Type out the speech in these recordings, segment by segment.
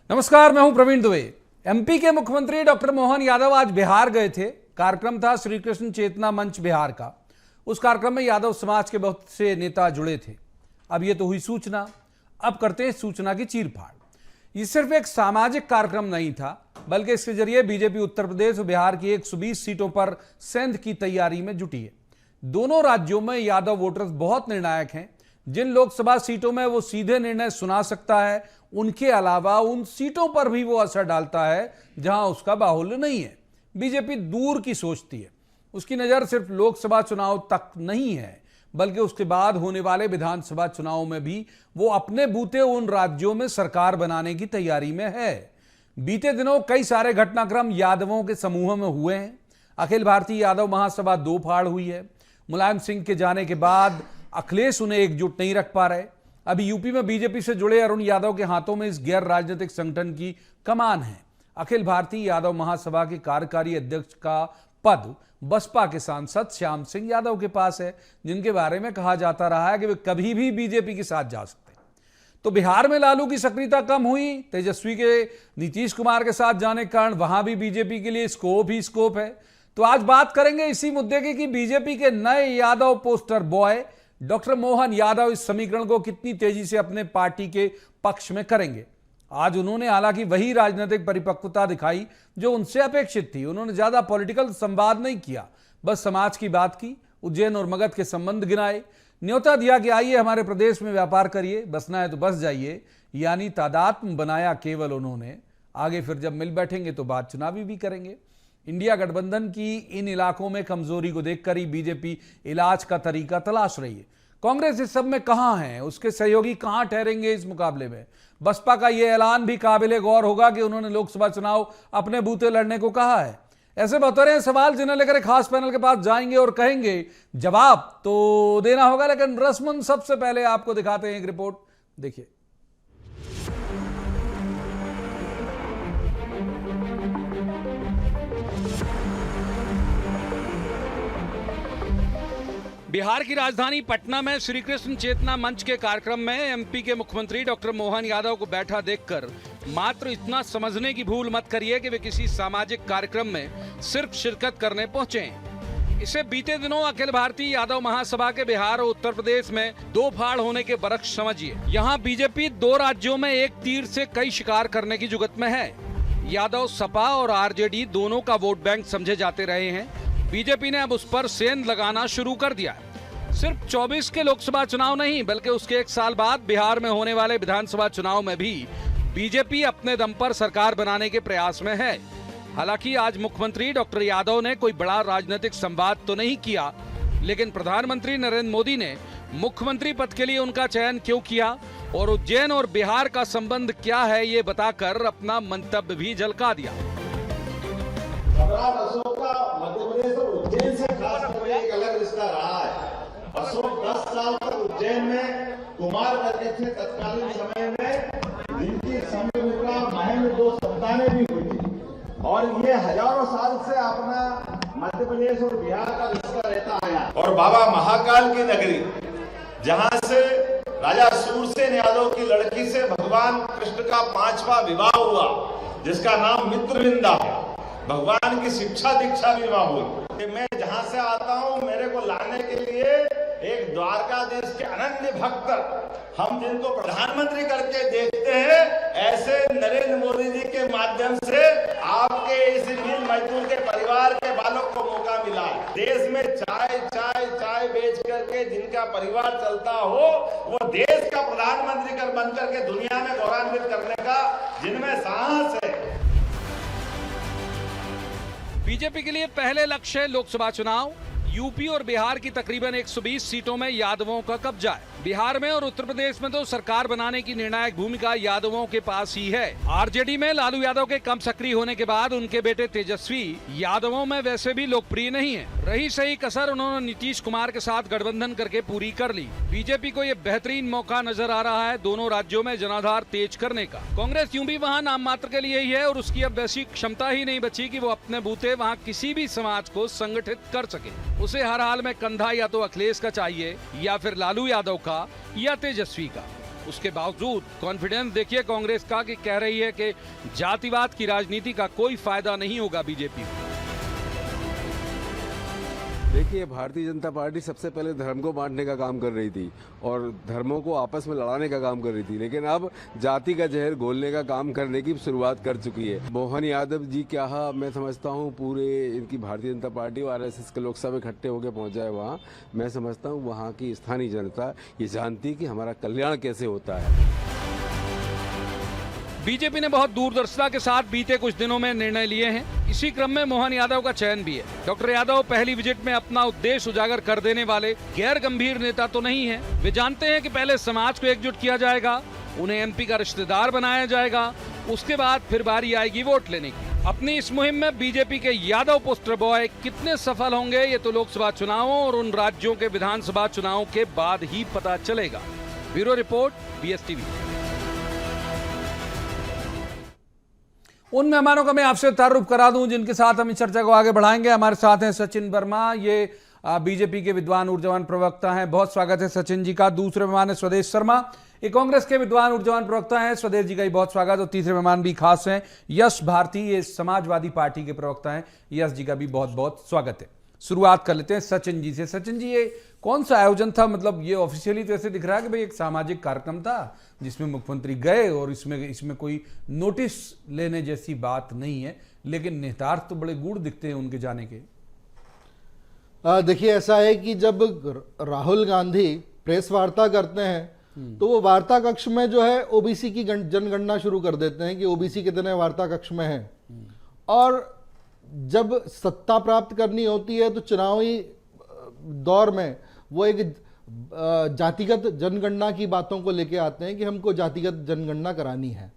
नमस्कार, मैं हूं प्रवीण दुबे। एमपी के मुख्यमंत्री डॉक्टर मोहन यादव आज बिहार गए थे। कार्यक्रम था श्री कृष्ण चेतना मंच बिहार का। उस कार्यक्रम में यादव समाज के बहुत से नेता जुड़े थे। अब ये तो हुई सूचना, अब करते हैं सूचना की चीरफाड़। ये सिर्फ एक सामाजिक कार्यक्रम नहीं था, बल्कि इसके जरिए बीजेपी उत्तर प्रदेश और बिहार की 120 सीटों पर सेंध की तैयारी में जुटी है। दोनों राज्यों में यादव वोटर्स बहुत निर्णायक हैं। जिन लोकसभा सीटों में वो सीधे निर्णय सुना सकता है, उनके अलावा उन सीटों पर भी वो असर डालता है जहां उसका बाहुल्य नहीं है। बीजेपी दूर की सोचती है। उसकी नजर सिर्फ लोकसभा चुनाव तक नहीं है, बल्कि उसके बाद होने वाले विधानसभा चुनाव में भी वो अपने बूते उन राज्यों में सरकार बनाने की तैयारी में है। बीते दिनों कई सारे घटनाक्रम यादवों के समूह में हुए हैं। अखिल भारतीय यादव महासभा दो फाड़ हुई है। मुलायम सिंह के जाने के बाद अखिलेश उन्हें एकजुट नहीं रख पा रहे। अभी यूपी में बीजेपी से जुड़े अरुण यादव के हाथों में इस गैर राजनीतिक संगठन की कमान है। अखिल भारतीय यादव महासभा के कार्यकारी अध्यक्ष का पद बसपा के सांसद श्याम सिंह यादव के पास है, जिनके बारे में कहा जाता रहा है कि वे कभी भी बीजेपी के साथ जा सकते हैं। तो बिहार में लालू की सक्रियता कम हुई, तेजस्वी के नीतीश कुमार के साथ जाने के कारण वहां भी बीजेपी के लिए स्कोप ही स्कोप है। तो आज बात करेंगे इसी मुद्दे की कि बीजेपी के नए Yadav poster boy doctor Mohan Yadav इस समीकरण को कितनी तेजी से अपने पार्टी के पक्ष में करेंगे। आज उन्होंने हालांकि वही राजनीतिक परिपक्वता दिखाई जो उनसे अपेक्षित थी। उन्होंने ज्यादा पॉलिटिकल संवाद नहीं किया, बस समाज की बात की, उज्जैन और मगध के संबंध गिनाए, न्योता दिया कि आइए हमारे प्रदेश में व्यापार करिए, बसना है तो बस जाइए, यानी तादात्म्य बनाया केवल उन्होंने। आगे फिर जब मिल बैठेंगे तो बात चुनावी भी करेंगे। इंडिया गठबंधन की इन इलाकों में कमजोरी को देखकर ही बीजेपी इलाज का तरीका तलाश रही है। कांग्रेस इस सब में कहां है, उसके सहयोगी कहां ठहरेंगे इस मुकाबले में। बसपा का यह ऐलान भी काबिले गौर होगा कि उन्होंने लोकसभा चुनाव अपने बूते लड़ने को कहा है। ऐसे बहुत सारे सवाल जिन्हें लेकर एक खास पैनल के पास जाएंगे और कहेंगे जवाब तो देना होगा, लेकिन रस्मन सबसे पहले आपको दिखाते हैं एक रिपोर्ट, देखिए। बिहार की राजधानी पटना में श्री कृष्ण चेतना मंच के कार्यक्रम में एमपी के मुख्यमंत्री डॉक्टर मोहन यादव को बैठा देखकर मात्र इतना समझने की भूल मत करिए कि वे किसी सामाजिक कार्यक्रम में सिर्फ शिरकत करने पहुंचे हैं। इसे बीते दिनों अखिल भारतीय यादव महासभा के बिहार और उत्तर प्रदेश में दो फाड़ होने के बरक्स समझिए। यहाँ बीजेपी दो राज्यों में एक तीर से कई शिकार करने की जुगत में है। यादव सपा और आरजेडी दोनों का वोट बैंक समझे जाते रहे हैं। बीजेपी ने अब उस पर सेंध लगाना शुरू कर दिया है। सिर्फ 24 के लोकसभा चुनाव नहीं, बल्कि उसके एक साल बाद बिहार में होने वाले विधानसभा चुनाव में भी बीजेपी अपने दम पर सरकार बनाने के प्रयास में है। हालांकि आज मुख्यमंत्री डॉक्टर यादव ने कोई बड़ा राजनीतिक संवाद तो नहीं किया, लेकिन प्रधानमंत्री नरेंद्र मोदी ने मुख्यमंत्री पद के लिए उनका चयन क्यों किया और उज्जैन और बिहार का संबंध क्या है, ये बताकर अपना मंतव्य भी झलका दिया। मध्य प्रदेश और उज्जैन से खास करके एक अलग रिश्ता रहा है। अशोक 10 साल तक उज्जैन में कुमार करके थे। तत्कालीन समय में जिनकी संयुक्ता महम में 2 संतानें भी हुई थी और ये हजारों साल से अपना मध्य प्रदेश और बिहार का रिश्ता रहता आया। और बाबा महाकाल की नगरी, जहां से राजा सूरसेन यादव की लड़की से भगवान कृष्ण का 5वां विवाह हुआ, जिसका नाम मित्रविंदा है। भगवान की शिक्षा दीक्षा भी वहां हुई। मैं जहां से आता हूं, मेरे को लाने के लिए एक द्वारकाधीश के अनन्य भक्त, हम जिनको प्रधानमंत्री करके देखते हैं, ऐसे नरेंद्र मोदी जी के माध्यम से आपके इस मिल मजदूर के परिवार के बालों को मौका मिला है। देश में चाय बेच करके जिनका परिवार चलता हो, वो देश का प्रधानमंत्री बन करके दुनिया में गौरवान्वित करने का जिनमें साहस है। बीजेपी के लिए पहले लक्ष्य लोकसभा चुनाव। यूपी और बिहार की तकरीबन 120 सीटों में यादवों का कब्जा है। बिहार में और उत्तर प्रदेश में तो सरकार बनाने की निर्णायक भूमिका यादवों के पास ही है। आरजेडी में लालू यादव के कम सक्रिय होने के बाद उनके बेटे तेजस्वी यादवों में वैसे भी लोकप्रिय नहीं है। रही सही कसर उन्होंने नीतीश कुमार के साथ गठबंधन करके पूरी कर ली। बीजेपी को ये बेहतरीन मौका नजर आ रहा है दोनों राज्यों में जनाधार तेज करने का। कांग्रेस यूं भी वहाँ नाम मात्र के लिए ही है और उसकी अब वैसी क्षमता ही नहीं बची कि वो अपने बूते वहाँ किसी भी समाज को संगठित कर सके। उसे हर हाल में कंधा या तो अखिलेश का चाहिए या फिर लालू यादव का या तेजस्वी का। उसके बावजूद कॉन्फिडेंस देखिए कांग्रेस का कि कह रही है कि जातिवाद की राजनीति का कोई फायदा नहीं होगा बीजेपी को। देखिए, भारतीय जनता पार्टी सबसे पहले धर्म को बांटने का काम कर रही थी और धर्मों को आपस में लड़ाने का काम कर रही थी, लेकिन अब जाति का जहर घोलने का काम करने की शुरुआत कर चुकी है। मोहन यादव जी क्या मैं समझता हूँ पूरे इनकी भारतीय जनता पार्टी और आरएसएस के लोकसभा इकट्ठे होकर पहुंचा है वहाँ। मैं समझता हूँ वहाँ की स्थानीय जनता ये जानती है कि हमारा कल्याण कैसे होता है। बीजेपी ने बहुत दूरदर्शिता के साथ बीते कुछ दिनों में निर्णय लिए हैं। इसी क्रम में मोहन यादव का चयन भी है। डॉक्टर यादव पहली विजिट में अपना उद्देश्य उजागर कर देने वाले गैर गंभीर नेता तो नहीं है। वे जानते हैं कि पहले समाज को एकजुट किया जाएगा, उन्हें एमपी का रिश्तेदार बनाया जाएगा, उसके बाद फिर बारी आएगी वोट लेने की। अपनी इस मुहिम में बीजेपी के यादव पोस्टर बॉय कितने सफल होंगे ये तो लोकसभा चुनावों और उन राज्यों के विधानसभा चुनावों के बाद ही पता चलेगा। Bureau report, BSTV। उन मेहमानों का मैं आपसे तारुफ करा दूं जिनके साथ हम इस चर्चा को आगे बढ़ाएंगे। हमारे साथ हैं सचिन वर्मा, ये बीजेपी के विद्वान ऊर्जावान प्रवक्ता हैं। बहुत स्वागत है सचिन जी का। दूसरे मेहमान है स्वदेश शर्मा, ये कांग्रेस के विद्वान ऊर्जावान प्रवक्ता हैं। स्वदेश जी का भी बहुत स्वागत। और तीसरे मेहमान भी खास हैं, यश भारती, ये समाजवादी पार्टी के प्रवक्ता हैं। यश जी का भी बहुत बहुत स्वागत है। शुरुआत कर लेते हैं सचिन जी से। सचिन जी, ये कौन सा आयोजन था? मतलब ये ऑफिशियली तो ऐसे दिख रहा है कि भाई एक सामाजिक कार्यक्रम था जिसमें मुख्यमंत्री गए और इसमें कोई नोटिस लेने जैसी बात नहीं है, लेकिन निहितार्थ तो बड़े गूढ़ दिखते हैं उनके जाने के। देखिए, ऐसा है कि जब राहुल गांधी प्रेस वार्ता करते हैं तो वो वार्ता कक्ष में जो है ओबीसी की जनगणना शुरू कर देते हैं कि ओबीसी कितने वार्ता कक्ष में है। और जब सत्ता प्राप्त करनी होती है तो चुनावी दौर में वो एक जातिगत जनगणना की बातों को लेके आते हैं कि हमको जातिगत जनगणना करानी है।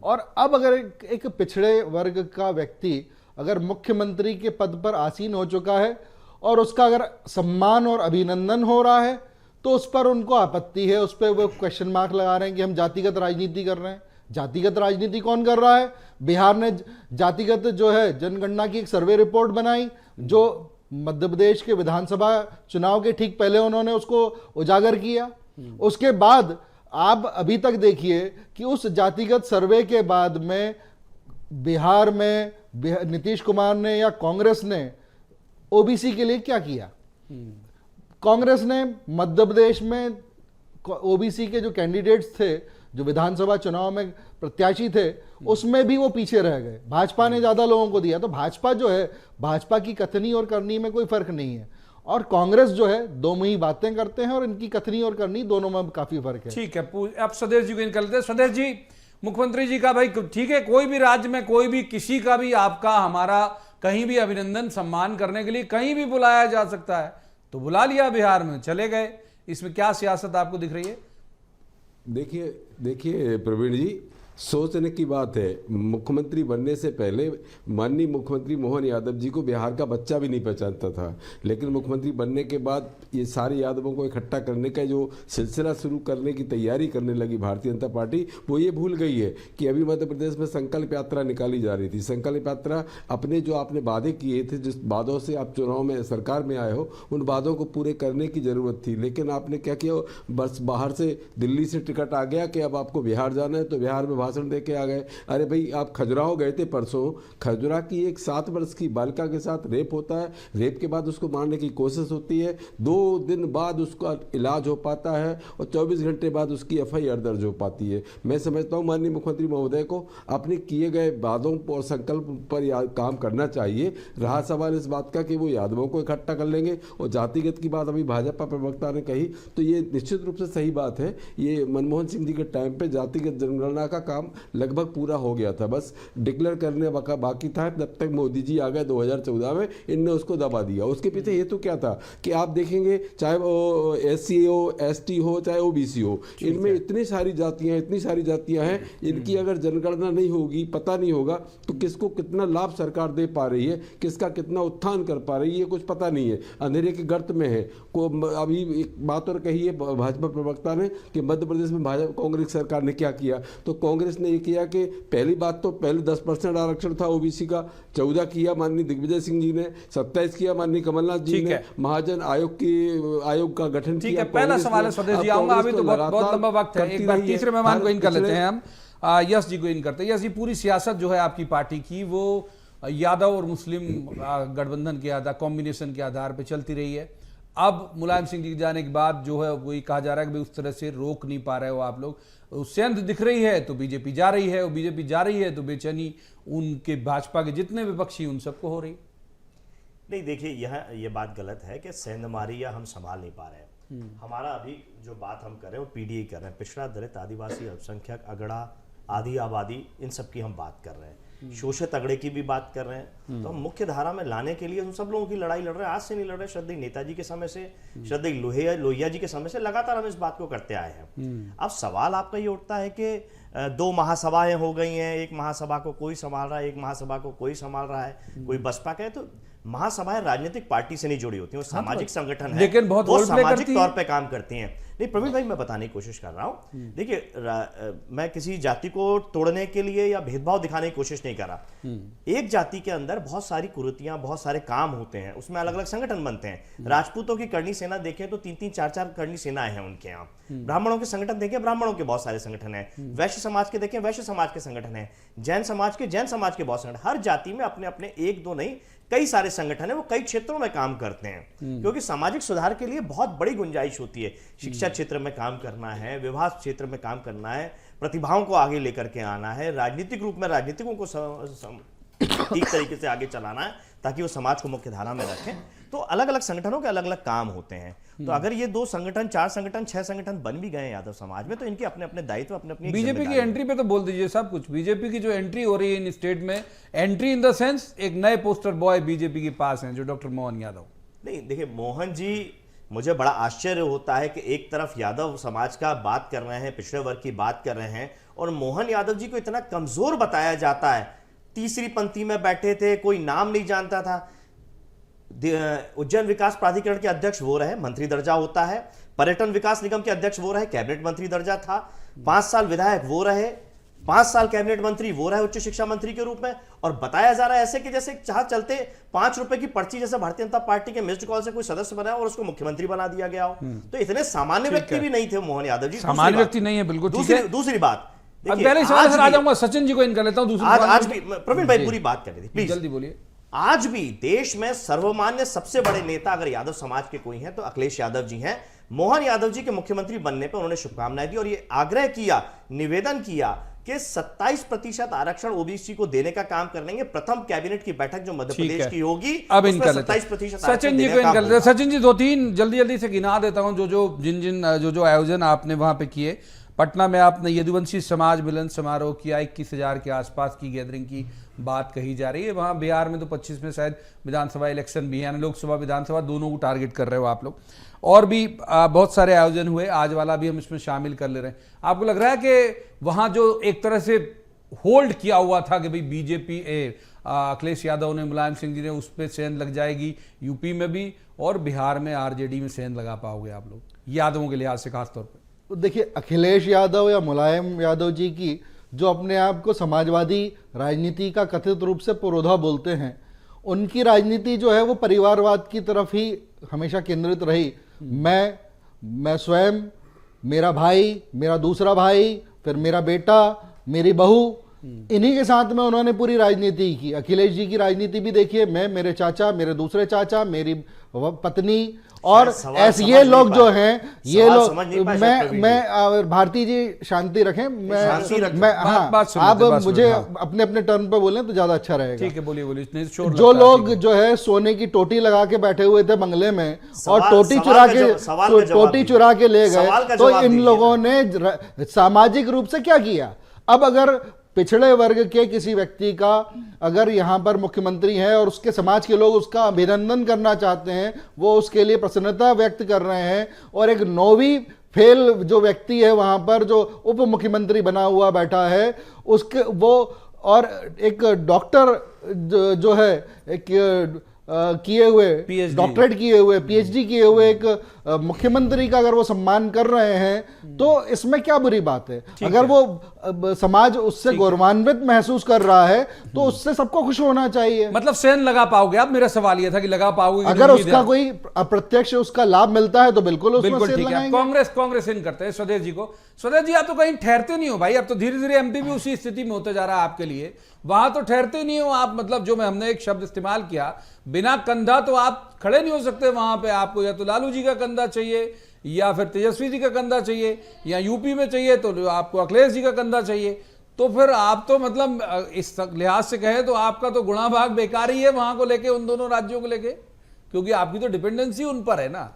और अब अगर एक पिछड़े वर्ग का व्यक्ति अगर मुख्यमंत्री के पद पर आसीन हो चुका है और उसका अगर सम्मान और अभिनंदन हो रहा है तो उस पर उनको आपत्ति है, उस पर वो क्वेश्चन मार्क लगा रहे हैं कि हम जातिगत राजनीति कर रहे हैं। जातिगत राजनीति कौन कर रहा है? बिहार ने जातिगत जो है जनगणना की एक सर्वे रिपोर्ट बनाई, जो मध्य प्रदेश के विधानसभा चुनाव के ठीक पहले उन्होंने उसको उजागर किया। उसके बाद आप अभी तक देखिए कि उस जातिगत सर्वे के बाद में बिहार में नीतीश कुमार ने या कांग्रेस ने ओबीसी के लिए क्या किया? कांग्रेस ने मध्य प्रदेश में ओबीसी के जो कैंडिडेट्स थे, जो विधानसभा चुनाव में प्रत्याशी थे, उसमें भी वो पीछे रह गए। भाजपा ने ज्यादा लोगों को दिया। तो भाजपा जो है, भाजपा की कथनी और करनी में कोई फर्क नहीं है, और कांग्रेस जो है दोनों ही बातें करते हैं और इनकी कथनी और करनी दोनों में काफी फर्क है। ठीक है, अब स्वदेश जी को निकल लेते हैं। स्वदेश जी, मुख्यमंत्री जी का भाई ठीक है, कोई भी राज्य में कोई भी किसी का भी आपका हमारा कहीं भी अभिनंदन सम्मान करने के लिए कहीं भी बुलाया जा सकता है, तो बुला लिया, बिहार में चले गए। इसमें क्या सियासत आपको दिख रही है? देखिए प्रवीण जी, सोचने की बात है। मुख्यमंत्री बनने से पहले माननीय मुख्यमंत्री मोहन यादव जी को बिहार का बच्चा भी नहीं पहचानता था, लेकिन मुख्यमंत्री बनने के बाद ये सारे यादवों को इकट्ठा करने का जो सिलसिला शुरू करने की तैयारी करने लगी भारतीय जनता पार्टी, वो ये भूल गई है कि अभी मध्य प्रदेश में संकल्प यात्रा निकाली जा रही थी। संकल्प यात्रा अपने जो आपने वादे किए थे, जिस वादों से आप चुनाव में सरकार में आए हो, उन वादों को पूरे करने की जरूरत थी। लेकिन आपने क्या किया, बस बाहर से दिल्ली से टिकट आ गया कि अब आपको बिहार जाना है, तो बिहार में भाषण दे के आ गए। अरे भाई, आप खजुराहो गए थे परसों, खजुरा की एक 7 वर्ष की बालिका के साथ रेप होता है, रेप के बाद उसको मारने की कोशिश होती है, 2 दिन बाद उसका इलाज हो पाता है और 24 घंटे बाद उसकी FIR दर्ज हो पाती है। मैं समझता हूँ माननीय मुख्यमंत्री महोदय को अपने किए गए वादों और संकल्प पर काम करना चाहिए। रहा सवाल इस बात का कि वो यादवों को इकट्ठा कर लेंगे, और जातिगत की बात अभी भाजपा प्रवक्ता ने कही, तो ये निश्चित रूप से सही बात है। ये मनमोहन सिंह जी के टाइम पे जातिगत जनगणना का काम लगभग पूरा हो गया था, बस डिक्लेयर करने बाकी था। तब तक मोदी जी आ गए 2014 में, इनने उसको दबा दिया। उसके पीछे हेतु क्या था कि आप देखेंगे, चाहे वो SC हो, ST हो, चाहे OBC हो, इनमें इतनी सारी जातियां हैं, इनकी अगर जनगणना नहीं होगी, पता नहीं होगा, तो किसको कितना लाभ सरकार दे पा रही है, किसका कितना उत्थान कर पा रही है, कुछ पता नहीं है, अंधेरे के गर्त में है। अभी एक बात और कही है भाजपा प्रवक्ता ने कि मध्य प्रदेश में भाजपा कांग्रेस सरकार ने क्या किया, तो कांग्रेस कांग्रेस ने ये किया कि पहली बात तो पहले 10% आरक्षण था ओबीसी का, 14 किया माननीय दिग्विजय सिंह जी ने, 27 किया माननीय कमलनाथ जी ने, महाजन आयोग का गठन ठीक किया। है, पहला सवाल है स्वदेश जी, आऊंगा, अभी तो बहुत लंबा वक्त है। एक बार तीसरे मेहमान को इन कर लेते हैं हम, यश जी को इन करते हैं। यश जी, पूरी सियासत जो है आपकी पार्टी की वो यादव और मुस्लिम गठबंधन के आधार, कॉम्बिनेशन के आधार पर चलती रही है। अब मुलायम सिंह जी के जाने के बाद जो है वही कहा जा रहा है कि उस तरह से रोक नहीं पा रहे हो आप लोग, सेंध दिख रही है तो बीजेपी जा रही है, और बीजेपी जा रही है तो बेचैनी उनके भाजपा के जितने विपक्षी उन सबको हो रही। नहीं, देखिए ये बात गलत है कि सेंधमारी या हम संभाल नहीं पा रहे हैं। हमारा अभी जो बात हम कर रहे हैं वो पीडीए कर रहे हैं, पिछड़ा दलित आदिवासी अल्पसंख्यक अगड़ा आधी आबादी, इन सब की हम बात कर रहे हैं, शोषित अगड़े की भी बात कर रहे हैं। तो हम मुख्य धारा में लाने के लिए हम सब लोगों की लड़ाई लड़ रहे हैं, आज से नहीं लड़ रहे, श्रद्धेय नेताजी के समय से, श्रद्धेय लोहिया जी के समय से लगातार हम इस बात को करते आए हैं। अब सवाल आपका ये उठता है कि 2 महासभाएं हो गई हैं, एक महासभा को कोई संभाल रहा है, एक महासभा को कोई संभाल रहा है, कोई बसपा का है। तो महासभाएं राजनीतिक पार्टी से नहीं जुड़ी होती हैं, वो सामाजिक संगठन है, लेकिन बहुत वो सामाजिक तौर पे काम करती हैं। नहीं प्रवीण भाई, मैं बताने की कोशिश कर रहा हूं, देखिए मैं किसी जाति को तोड़ने के लिए या भेदभाव दिखाने की कोशिश नहीं कर रहा। एक जाति के अंदर बहुत सारी कुरीतियां, बहुत सारे काम होते हैं, उसमें अलग अलग संगठन बनते हैं। राजपूतों की करनी सेना देखें तो 3-3, 4-4 करनी सेनाएं हैं उनके यहाँ। ब्राह्मणों के संगठन देखें, ब्राह्मणों के बहुत सारे संगठन हैं। वैश्य समाज के देखें, वैश्य समाज के संगठन हैं। जैन समाज के बहुत संगठन। हर जाति में अपने अपने 1-2 नहीं, कई सारे संगठन है, वो कई क्षेत्रों में काम करते हैं, क्योंकि सामाजिक सुधार के लिए बहुत बड़ी गुंजाइश होती है। शिक्षा क्षेत्र में काम करना है, विवाह क्षेत्र में काम करना है, प्रतिभाओं को आगे लेकर के आना है, राजनीतिक रूप में राजनीतिकों को ठीक तरीके से आगे चलाना है, ताकि वो समाज को मुख्य धारा में रखें। तो अलग अलग संगठनों के अलग अलग काम होते हैं। तो अगर ये 2 संगठन, 4 संगठन, 6 संगठन बन भी गए यादव समाज में, तो इनके अपने अपने दायित्व, अपने अपनी बीजेपी की एंट्री पे तो बोल दीजिए सब कुछ। बीजेपी की जो एंट्री हो रही है इन स्टेट में, एंट्री इन द सेंस एक नए पोस्टर बॉय बीजेपी के पास हैं जो डॉक्टर मोहन यादव। नहीं देखिए, मोहन जी, मुझे बड़ा आश्चर्य होता है कि एक तरफ यादव समाज का बात कर रहे हैं, पिछड़े वर्ग की बात कर रहे हैं, और मोहन यादव जी को इतना कमजोर बताया जाता है। तीसरी पंक्ति में बैठे थे, कोई नाम नहीं जानता था। उज्जैन विकास प्राधिकरण के अध्यक्ष वो रहे, मंत्री दर्जा होता है। पर्यटन विकास निगम के अध्यक्ष वो रहे, कैबिनेट मंत्री दर्जा था। 5 साल विधायक वो रहे, 5 साल कैबिनेट मंत्री वो रहे उच्च शिक्षा मंत्री के रूप में। और बताया जा रहा है ऐसे कि जैसे चाह चलते 5 रुपए की पर्ची जैसे भारतीय जनता पार्टी के मिस्ड कॉल से कोई सदस्य बना और उसको मुख्यमंत्री बना दिया गया हो। तो इतने सामान्य व्यक्ति भी नहीं थे मोहन यादव जी। सामान्य व्यक्ति नहीं है, बिल्कुल। दूसरी बात, पहले सवाल सर आ जाऊंगा, सचिन जी को इन कर लेता हूं। आज भी प्रवीण भाई पूरी बात कर रही थी, प्लीज जल्दी बोलिए। आज भी देश में सर्वमान्य सबसे बड़े नेता अगर यादव समाज के कोई हैं तो अखिलेश यादव जी हैं। मोहन यादव जी के मुख्यमंत्री बनने पर उन्होंने शुभकामनाएं दी और ये आग्रह किया, निवेदन किया कि 27% आरक्षण ओबीसी को देने का काम करेंगे। प्रथम कैबिनेट की बैठक जो मध्य प्रदेश की होगी, अब इनका 27% सचिन जी को इनका लेते। सचिन जी 2-3 जल्दी से गिना देता हूं जो आयोजन आपने वहां पे किए। पटना में आपने यदुवंशी समाज मिलन समारोह किया, 21,000 के आसपास की गैदरिंग की बात कही जा रही है। वहाँ बिहार में तो 25 में शायद विधानसभा इलेक्शन भी है, यानी लोकसभा विधानसभा दोनों को टारगेट कर रहे हो आप लोग। और भी बहुत सारे आयोजन हुए, आज वाला भी हम इसमें शामिल कर ले रहे हैं। आपको लग रहा है कि वहाँ जो एक तरह से होल्ड किया हुआ था कि भाई बीजेपी अखिलेश यादव ने, मुलायम सिंह जी ने, उस पर सेंध लग जाएगी, यूपी में भी और बिहार में आरजेडी में सेंध लगा पाओगे आप लोग यादवों के लिहाज से खासतौर पर? देखिए, अखिलेश यादव या मुलायम यादव जी की जो अपने आप को समाजवादी राजनीति का कथित रूप से पुरोधा बोलते हैं, उनकी राजनीति जो है वो परिवारवाद की तरफ ही हमेशा केंद्रित रही। मैं स्वयं, मेरा भाई, मेरा दूसरा भाई, फिर मेरा बेटा, मेरी बहू, इन्हीं के साथ में उन्होंने पूरी राजनीति की। अखिलेश जी की राजनीति भी देखिए, मैं, मेरे चाचा, मेरे दूसरे चाचा, मेरी पत्नी, और ऐसे ये लोग जो हैं, ये लोग, मैं भारती जी शांति रखें, मैं हाँ, आप मुझे अपने अपने टर्न पे बोलें तो ज्यादा अच्छा रहेगा। ठीक है, बोलिए। जो लोग जो है सोने की टोटी लगा के बैठे हुए थे बंगले में और टोटी चुरा के ले गए, तो इन लोगों ने सामाजिक रूप से क्या किया? अब अगर पिछड़े वर्ग के किसी व्यक्ति का अगर यहां पर मुख्यमंत्री है और उसके समाज के लोग उसका अभिनंदन करना चाहते हैं, वो उसके लिए प्रसन्नता व्यक्त कर रहे हैं, और एक 9वीं फेल जो व्यक्ति है वहां पर जो उप मुख्यमंत्री बना हुआ बैठा है, उसके वो, और एक डॉक्टर जो है एक किए हुए, डॉक्टरेट किए हुए, पीएचडी किए हुए एक मुख्यमंत्री का अगर वो सम्मान कर रहे हैं, तो इसमें क्या बुरी बात है? अगर वो समाज उससे गौरवान्वित महसूस कर रहा है तो उससे सबको खुश होना चाहिए। मतलब सेन लगा पाओगे आप? मेरा सवाल ये था कि लगा पाओगे कि अगर नहीं? उसका कोई अप्रत्यक्ष उसका लाभ मिलता है तो बिल्कुल उसमें बिल्कुल सेन ठीक है। लगाएंगे। कांग्रेस इन करते हैं स्वदेश जी को। स्वदेश जी, आप तो कहीं ठहरते नहीं हो भाई, अब तो धीरे धीरे एमपी भी उसी स्थिति में होते जा रहा है आपके लिए। वहां तो ठहरते नहीं हो आप, मतलब जो हमने एक शब्द इस्तेमाल किया, बिना कंधा तो आप खड़े नहीं हो सकते वहां पे। आपको या तो लालू जी का कंधा चाहिए, या फिर तेजस्वी जी का कंधा चाहिए, या यूपी में चाहिए तो आपको अखिलेश जी का कंधा चाहिए। तो फिर आप तो मतलब इस लिहाज से कहे तो आपका तो गुणा भाग बेकार ही है वहां को लेके, उन दोनों राज्यों को लेके, क्योंकि आपकी तो डिपेंडेंसी उन पर है ना।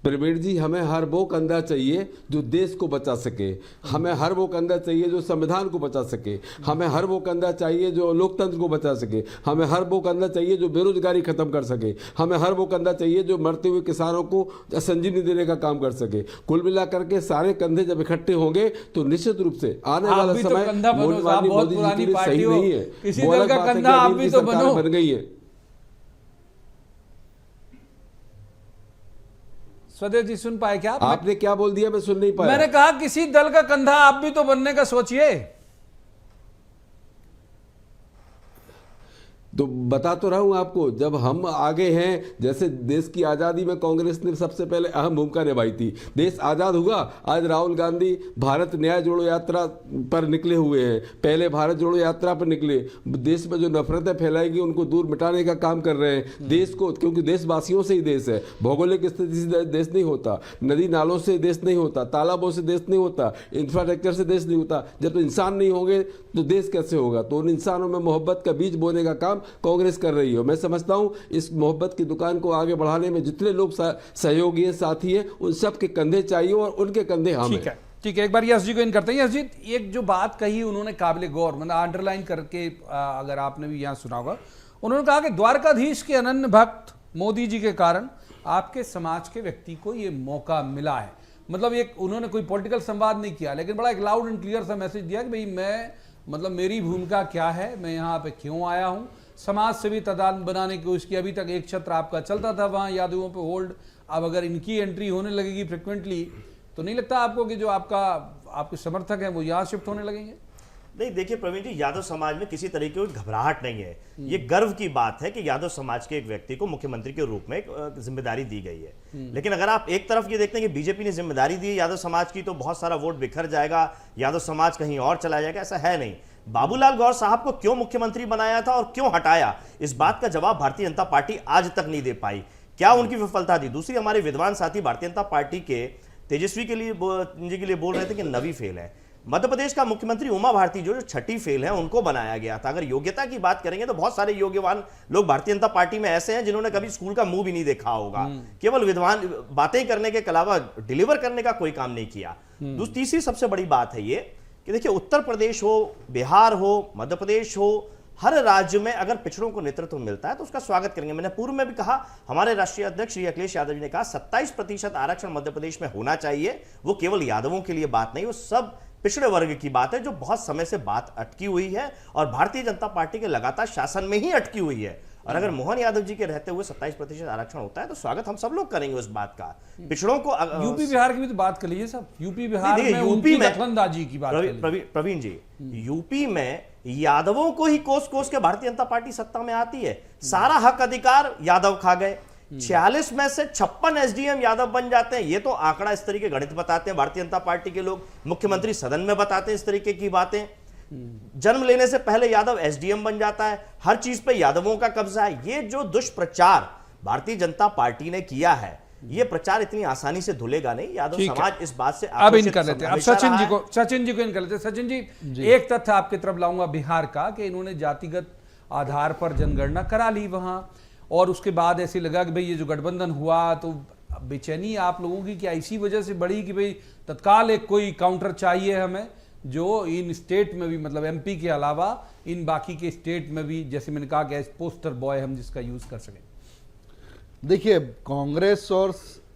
प्रवीण जी, हमें हर वो कंधा चाहिए जो देश को बचा सके, हमें हर वो कंधा चाहिए जो संविधान को बचा सके, हमें हर वो कंधा चाहिए जो लोकतंत्र को बचा सके, हमें हर वो कंधा चाहिए जो बेरोजगारी खत्म कर सके, हमें हर वो कंधा चाहिए जो मरते हुए किसानों को संजीवनी देने का काम कर सके। कुल मिलाकर के सारे कंधे जब इकट्ठे होंगे तो निश्चित रूप से आने वाला समय मोदी जी के लिए सही नहीं है। किसी दल का कंधा आप भी तो बनो। बन गई है। स्वदेश जी सुन पाए क्या? आपने क्या बोल दिया? मैं सुन नहीं पाया। मैंने कहा किसी दल का कंधा आप भी तो बनने का सोचिए। तो बता तो रहा हूं आपको, जब हम आगे हैं, जैसे देश की आज़ादी में कांग्रेस ने सबसे पहले अहम भूमिका निभाई थी। देश आज़ाद हुआ, आज राहुल गांधी भारत न्याय जोड़ो यात्रा पर निकले हुए हैं। पहले भारत जोड़ो यात्रा पर निकले, देश में जो नफरतें फैलाएगी उनको दूर मिटाने का काम कर रहे हैं देश को, क्योंकि देशवासियों से ही देश है। भौगोलिक स्थिति से देश नहीं होता, नदी नालों से देश नहीं होता, तालाबों से देश नहीं होता, इंफ्रास्ट्रक्चर से देश नहीं होता। जब तो इंसान नहीं होंगे तो देश कैसे होगा? तो उन इंसानों में मोहब्बत का बीज बोने का काम कांग्रेस कर रही है। मैं समझता हूं इस मोहब्बत की दुकान को आगे बढ़ाने में जितने लोग सहयोगी हैं, साथी हैं, उन सब के कंधे चाहिए और उनके कंधे हम हैं। ठीक है, एक बार यश जी को इन करते हैं। यश जी, एक जो बात कही उन्होंने काबिल गौर, मतलब अंडरलाइन करके अगर आपने भी यहाँ सुना होगा, उन्होंने कहा कि द्वारकाधीश के अनन्य भक्त मोदी जी के कारण आपके समाज के व्यक्ति को ये मौका मिला है। मतलब एक उन्होंने कोई पॉलिटिकल संवाद नहीं किया, लेकिन बड़ा एक लाउड एंड क्लियर सा मैसेज दिया कि भाई मैं, मतलब मेरी भूमिका क्या है, मैं यहाँ पे क्यों आया हूँ। समाज से भी तादाद बनाने की कोशिश की। अभी तक एक छत्र आपका चलता था वहाँ यादवों पे होल्ड, अब अगर इनकी एंट्री होने लगेगी फ्रिक्वेंटली तो नहीं लगता आपको कि जो आपके समर्थक हैं वो यहाँ शिफ्ट होने लगेंगे? नहीं, देखिए प्रवीण जी, यादव समाज में किसी तरीके की घबराहट नहीं है। ये गर्व की बात है कि यादव समाज के एक व्यक्ति को मुख्यमंत्री के रूप में एक जिम्मेदारी दी गई है। लेकिन अगर आप एक तरफ ये देखते हैं कि बीजेपी ने जिम्मेदारी दी यादव समाज की तो बहुत सारा वोट बिखर जाएगा, यादव समाज कहीं और चला जाएगा, ऐसा है नहीं। बाबूलाल गौर साहब को क्यों मुख्यमंत्री बनाया था और क्यों हटाया, इस बात का जवाब भारतीय जनता पार्टी आज तक नहीं दे पाई। क्या उनकी विफलता थी? दूसरी, हमारे विद्वान साथी भारतीय जनता पार्टी के तेजस्वी के लिए बोल रहे थे कि नवी फेल है। मध्य प्रदेश का मुख्यमंत्री उमा भारती जो छठी फेल है, उनको बनाया गया था। अगर योग्यता की बात करेंगे तो बहुत सारे योग्यवान लोग भारतीय जनता पार्टी में ऐसे हैं जिन्होंने कभी स्कूल का मुंह भी नहीं देखा होगा, केवल विद्वान बातें करने के अलावा डिलीवर करने का कोई काम नहीं किया। तीसरी सबसे बड़ी बात है ये कि देखिए, उत्तर प्रदेश हो, बिहार हो, मध्य प्रदेश हो, हर राज्य में अगर पिछड़ों को नेतृत्व मिलता है तो उसका स्वागत करेंगे। मैंने पूर्व में भी कहा, हमारे राष्ट्रीय अध्यक्ष श्री अखिलेश यादव जी ने कहा 27% आरक्षण मध्य प्रदेश में होना चाहिए। वो केवल यादवों के लिए बात नहीं, वो सब पिछड़े वर्ग की बात है जो बहुत समय से बात अटकी हुई है और भारतीय जनता पार्टी के लगातार शासन में ही अटकी हुई है। और अगर मोहन यादव जी के रहते हुए 27% आरक्षण होता है तो स्वागत हम सब लोग करेंगे उस बात का। पिछड़ों को यूपी बिहार की भी तो बात कर लीजिए सब। यूपी बिहार में यूपी में दखलंदाजी की बात प्रवीण जी, यूपी में यादवों को ही कोस कोस के भारतीय जनता पार्टी सत्ता में आती है। सारा हक अधिकार यादव खा गए। 46 में से 56 एसडीएम यादव बन जाते हैं। ये तो आंकड़ा इस तरीके गणित बताते हैं भारतीय जनता पार्टी के लोग, मुख्यमंत्री सदन में बताते हैं इस तरीके की बातें। जन्म लेने से पहले यादव एसडीएम बन जाता है, हर चीज पे यादवों का कब्जा है। ये जो दुष्प्रचार भारतीय जनता पार्टी ने किया है, ये प्रचार इतनी आसानी से धुलेगा नहीं। यादव समाज इस बात से अब इन कर लेते हैं। अब सचिन जी को इन कर लेते हैं। सचिन जी, एक तथ्य आपकी तरफ लाऊंगा बिहार का कि इन्होंने जातिगत आधार पर जनगणना करा ली वहां, और उसके बाद ऐसे लगा कि भाई ये जो गठबंधन हुआ तो बेचैनी आप लोगों की क्या इसी वजह से बढ़ी कि भाई तत्काल एक कोई काउंटर चाहिए हमें जो इन स्टेट में भी, मतलब एमपी के अलावा इन बाकी के स्टेट में भी, जैसे मैंने कहा कि पोस्टर बॉय हम जिसका यूज कर सकें। देखिए, कांग्रेस और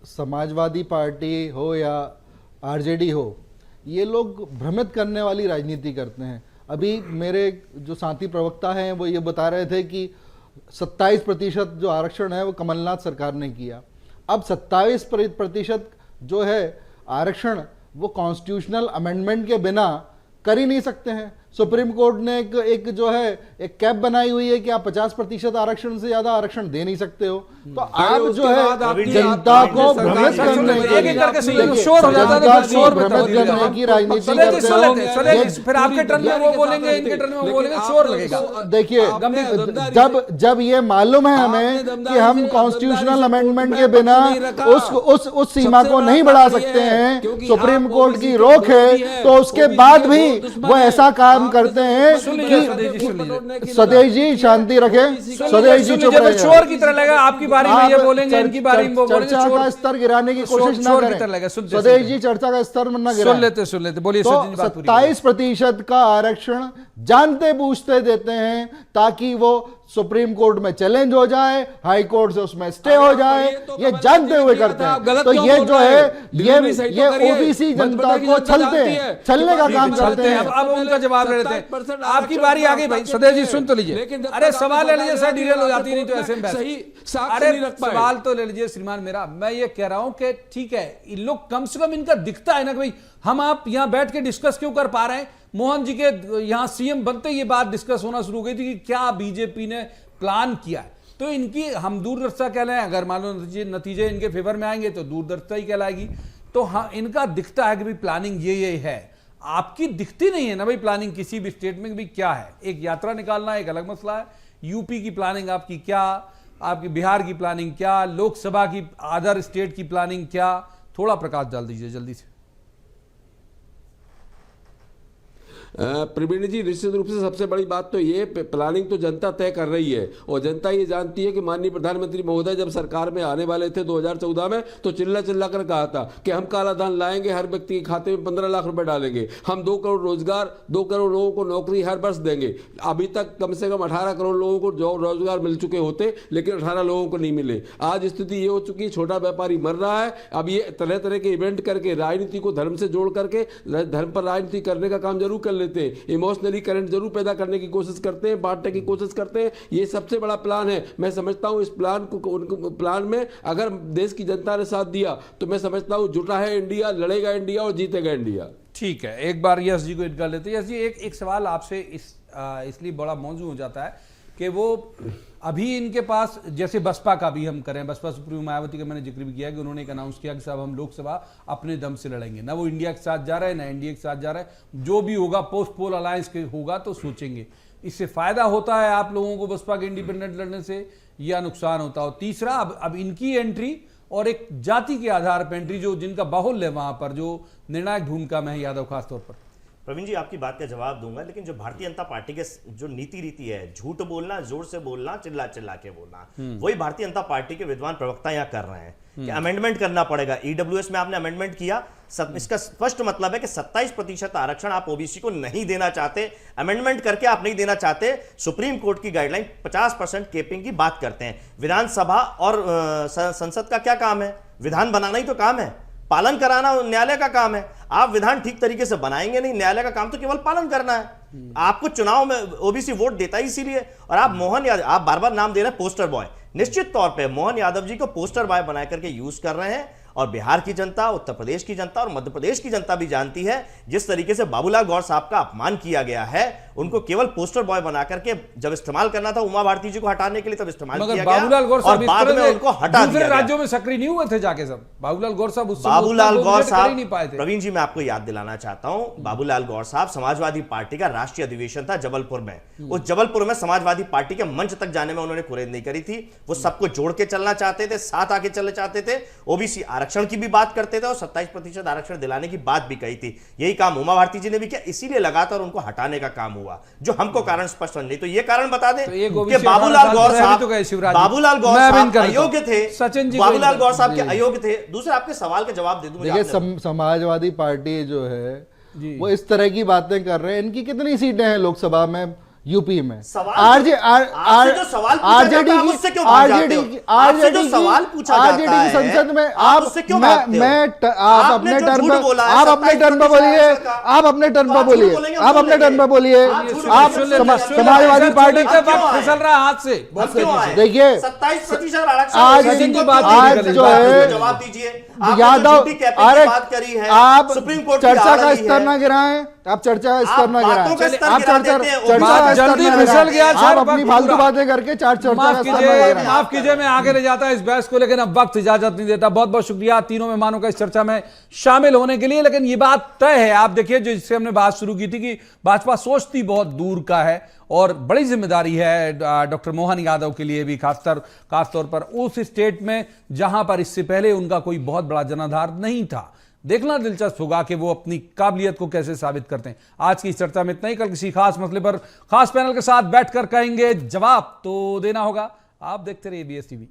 समाजवादी पार्टी हो या आरजेडी हो, ये लोग भ्रमित करने वाली राजनीति करते हैं। अभी मेरे जो साथी प्रवक्ता हैं वो ये बता रहे थे कि 27% जो आरक्षण है वो कमलनाथ सरकार ने किया। अब 27% जो है आरक्षण वो कॉन्स्टिट्यूशनल अमेंडमेंट के बिना कर ही नहीं सकते हैं। सुप्रीम कोर्ट ने एक जो है एक कैप बनाई हुई है कि आप 50% आरक्षण से ज्यादा आरक्षण दे नहीं सकते हो। तो आप जो है जनता को भ्रमित करने के लिए जनता की राजनीति करते हो। फिर आपके टर्न में वो बोलेंगे, इनके टर्न में वो बोलेंगे, शोर लगेगा। देखिए जब ये मालूम है हमें कि हम कॉन्स्टिट्यूशनल अमेंडमेंट के बिना उस सीमा को नहीं बढ़ा सकते हैं, सुप्रीम कोर्ट की रोक है, तो उसके बाद भी वो ऐसा काम करते हैं कि स्वदेश जी शांति रखें, स्वदेश जी चुप रहे। चोर की तरह लगा, आपकी बारी में ये बोलेंगे, इनकी बारी में वो बोलेंगे। चर्चा का स्तर गिराने की कोशिश ना करें, स्वदेश जी चर्चा का स्तर न गिराएं। सुन लेते बोलिए। तो 27% का आरक्षण जानते बूझते देते हैं ताकि वो सुप्रीम कोर्ट में चैलेंज हो जाए, हाई कोर्ट से उसमें स्टे हो जाए, ये जानते हुए करते हैं। तो ये जो है ये ओबीसी जनता को छलने का काम करते हैं। अब उनका जवाब ले लेते हैं। आपकी बारी आ गई भाई, सदैव जी सुन तो लीजिए। अरे सवाल ले लीजिए सर, डिटेल हो जाती नहीं तो ऐसे में अरे सवाल तो ले लीजिए श्रीमान मेरा। मैं ये कह रहा हूं कि ठीक है, इन लोग कम से कम इनका दिखता है ना कि भाई हम आप यहां बैठ के डिस्कस क्यों कर पा रहे हैं। मोहन जी के यहां सीएम बनते ये बात डिस्कस होना शुरू हो गई थी कि क्या बीजेपी ने प्लान किया है। तो इनकी हम दूरदर्शिता कहलाएं, अगर मान लो नतीजे इनके फेवर में आएंगे तो दूरदर्शिता ही कहलाएगी। तो हाँ, इनका दिखता है कि भाई प्लानिंग ये है। आपकी दिखती नहीं है ना भाई प्लानिंग किसी भी स्टेट में भी क्या है। एक यात्रा निकालना एक अलग मसला है। यूपी की प्लानिंग आपकी क्या, आपकी बिहार की प्लानिंग क्या, लोकसभा की अदर स्टेट की प्लानिंग क्या, थोड़ा प्रकाश डाल दीजिए जल्दी से। प्रवीण जी, निश्चित रूप से सबसे बड़ी बात तो ये प्लानिंग तो जनता तय कर रही है, और जनता ये जानती है कि माननीय प्रधानमंत्री महोदय जब सरकार में आने वाले थे 2014 में तो चिल्ला कर कहा था कि हम काला धन लाएंगे, हर व्यक्ति के खाते में 15 लाख रुपए डालेंगे, हम 2 करोड़ रोजगार, 2 करोड़ लोगों को नौकरी हर वर्ष देंगे। अभी तक कम से कम 18 करोड़ लोगों को रोजगार मिल चुके होते, लेकिन 18 लोगों को नहीं मिले। आज स्थिति ये हो चुकी है, छोटा व्यापारी मर रहा है। अब ये तरह तरह के इवेंट करके राजनीति को धर्म से जोड़ करके धर्म पर राजनीति करने का काम जरूर कर लेते हैं, इमोशनली करंट जरूर पैदा करने की कोशिश करते हैं, बांटने की कोशिश करते हैं। ये सबसे बड़ा प्लान है। मैं समझता हूं इस प्लान में अगर देश की जनता ने साथ दिया तो मैं समझता हूं जुटा है इंडिया, लड़ेगा इंडिया और जीतेगा इंडिया। ठीक है, एक बार यश जी को इनका लेते हैं। यश जी, एक सवाल आपसे इसलिए बड़ा मौजूद हो जाता है कि वो अभी इनके पास, जैसे बसपा का भी हम करें, बसपा सुप्रीमो मायावती का मैंने जिक्र भी किया कि उन्होंने एक अनाउंस किया कि साहब हम लोकसभा अपने दम से लड़ेंगे, ना वो इंडिया के साथ जा रहा है ना एनडीए के साथ जा रहा है, जो भी होगा पोस्ट पोल अलायंस के होगा तो सोचेंगे। इससे फायदा होता है आप लोगों को बसपा के इंडिपेंडेंट लड़ने से या नुकसान होता हो। तीसरा, अब इनकी एंट्री और एक जाति के आधार पर एंट्री, जो जिनका बाहुल्य है वहां पर, जो निर्णायक भूमिका में है यादव खासतौर पर। प्रवीण जी, आपकी बात का जवाब दूंगा, लेकिन जो भारतीय जनता पार्टी के जो नीति रीति है, झूठ बोलना, जोर से बोलना, चिल्ला चिल्ला के बोलना, वही भारतीय जनता पार्टी के विद्वान प्रवक्ता यहाँ कर रहे हैं कि अमेंडमेंट करना पड़ेगा। ईडब्ल्यूएस में आपने अमेंडमेंट किया, इसका स्पष्ट मतलब है कि 27% आरक्षण आप ओबीसी को नहीं देना चाहते, अमेंडमेंट करके आप नहीं देना चाहते। सुप्रीम कोर्ट की गाइडलाइन 50% केपिंग की बात करते हैं। विधानसभा और संसद का क्या काम है? विधान बनाना ही तो काम है, पालन कराना न्यायालय का काम है। आप विधान ठीक तरीके से बनाएंगे नहीं, न्यायालय का काम तो केवल पालन करना है। आपको चुनाव में ओबीसी वोट देता ही इसीलिए। और आप मोहन यादव, आप बार बार नाम दे रहे हैं पोस्टर बॉय, निश्चित तौर पे मोहन यादव जी को पोस्टर बॉय बना करके यूज कर रहे हैं। और बिहार की जनता, उत्तर प्रदेश की जनता और मध्य प्रदेश की जनता भी जानती है जिस तरीके से बाबूलाल गौर साहब का अपमान किया गया है, उनको केवल पोस्टर बॉय बना करके जब इस्तेमाल करना था उमा भारती जी को हटाने के लिए तब इस्तेमाल किया गया, बाबूलाल गौर साहब और बाद में उनको हटा दिया गया। राज्यों में सक्रिय नहीं हुए थे जाके सब। बाबूलाल गौर साहब नहीं पाए थे। प्रवीण जी, मैं आपको याद दिलाना चाहता हूं, बाबूलाल गौर साहब समाजवादी पार्टी का राष्ट्रीय अधिवेशन था जबलपुर में। उस जबलपुर में समाजवादी पार्टी के मंच तक जाने में उन्होंने कुरेद नहीं करी थी। वो सबको जोड़ के चलना चाहते थे, साथ आके चलना चाहते थे, ओबीसी आरक्षण की भी बात करते थे और 27% आरक्षण दिलाने की बात भी कही थी। यही काम उमा भारती जी ने भी किया, इसीलिए लगातार उनको हटाने का काम हुआ। जो हमको कारण स्पष्ट नहीं, तो ये कारण बता दें कि बाबूलाल गौर साहब अयोग्य थे, बाबूलाल गौर साहब के अयोग्य थे। दूसरे आपके सवाल का जवाब दे दूं। देखिए, समाजवादी पार्टी जो है वो इस तरह की बातें कर रहे हैं। इनकी कितनी सीटें हैं लोकसभा में? यूपी में सवाल आरजे आपसे जो सवाल पूछा जाता है, आप उससे क्यों भाग जाते हो? आपसे जो सवाल पूछा जाता आरजेडी की है, संसद में आप उससे क्यों भागते हो? आप आपने अपने जो टर्न झूठ पर बोला है, आप अपने टर्न पर 27% बोलिए, आंसर का। आप अपने टर्न तो पर आप बोलिए, झूठ बोलेंगे, आप हम अपने टर्न पर बोलिए, आप झूठ आप बोलेंगे, समाजवादी पार्टी आप क्यों आए? फिसल रहा है हाथ से। आप क्यों आए? देखिए, 27% आरक्षण आज किसी इनकी को बात क्यों नहीं नहीं? निकली, जो है जवाब दीजिए। आपने जो यादव, झूठी कैपिंग अरे की बात करी है, आप सुप्रीम कोर्ट की चर्चा आ का रही स्तर है। ना गिराएं, आप चर्चा का स्तर ना बातों का गिराएं, स्तर आप गिरा चर्चा देते हैं, चर्चा का बात स्तर जल्दी ना फिसल गिराएं। गया, आप सर, अपनी वक्त फालतू पूरा। बातें करके चर्चा का माफ स्तर ना कीजिए, गिराएं। माफ कीजिए, मैं आगे नहीं जाता इस बहस को, लेकिन अब वक्त इजाजत नहीं देता। बहुत बहुत शुक्रिया तीनों मेहमानों का इस चर्चा में शामिल होने के लिए। लेकिन ये बात तय है, आप देखिए, जिससे हमने बात शुरू की थी कि भाजपा सोचती बहुत दूर का है और बड़ी जिम्मेदारी है डॉक्टर मोहन यादव के लिए भी, खासतौर पर उस स्टेट में जहां पर इससे पहले उनका कोई बहुत बड़ा जनाधार नहीं था। देखना दिलचस्प होगा कि वो अपनी काबिलियत को कैसे साबित करते हैं। आज की इस चर्चा में इतना ही। कल किसी खास मसले पर खास पैनल के साथ बैठकर कहेंगे, जवाब तो देना होगा। आप देखते रहिए BS TV।